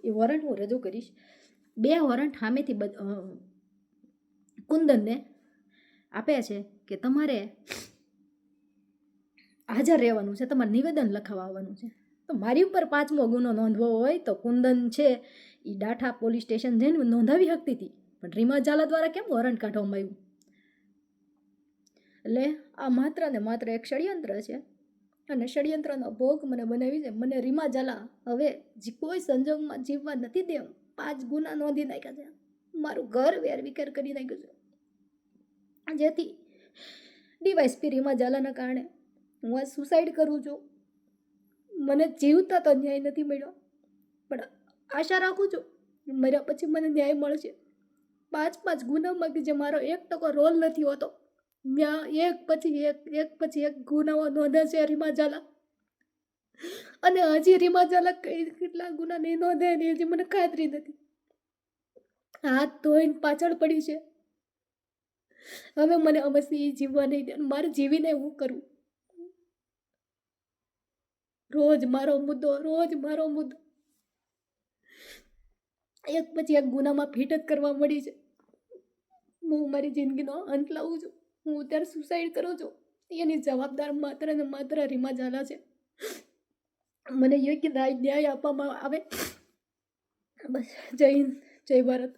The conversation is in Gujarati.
એ વોરંટ હું રજૂ કરીશ. 2 વોરંટ સામેથી કુંદનને આપે છે કે તમારે હાજર રહેવાનું છે, તમારે નિવેદન લખાવવા આવવાનું છે. તો મારી ઉપર 5મો ગુનો નોંધવો હોય તો કુંદન છે એ ડાઠા પોલીસ સ્ટેશન જઈને નોંધાવી શકતી હતી, પણ રીમા ઝાલા દ્વારા કેમ વોરંટ કાઢવામાં આવ્યું? એટલે આ માત્ર ને માત્ર એક ષડયંત્ર છે, અને ષડયંત્રનો ભોગ મને બનાવી છે. મને રીમા ઝાલા હવે કોઈ સંજોગમાં જીવવા નથી દેવા. 5 ગુના નોંધી નાખ્યા છે, મારું ઘર વેરવિખેર કરી નાખ્યું છે, જેથી ડીવાયએસપી રીમા ઝાલાના કારણે હું આ સુસાઇડ કરું છું. મને જીવતા તો ન્યાય નથી મળ્યો, પણ આશા રાખું છું મર્યા પછી મને ન્યાય મળશે. 5 ગુનામાં કે જે મારો 1% રોલ નથી હોતો, ત્યાં એક પછી એક ગુનાઓ નોંધે છે રીમા ઝાલા, અને હજી રીમા ઝાલા કેટલા ગુના નહીં નોંધે એની હજી મને ખાતરી નથી. હાથ ધોઈને પાછળ પડી છે. હવે મને અવશ્ય જીવવા નહીં દે, મારે જીવીને હું કરું? રોજ મારો મુદ્દો એક પછી એક ગુનામાં ફિટ જ કરવા મળી છે. હું મારી જિંદગીનો અંત લાવું છું, હું અત્યારે સુસાઇડ કરું છું. એની જવાબદાર માત્ર ને માત્ર રીમા ઝાલા છે. મને યોગ્ય ન્યાય આપવામાં આવે. બસ, જય હિન્દ, જય ભારત.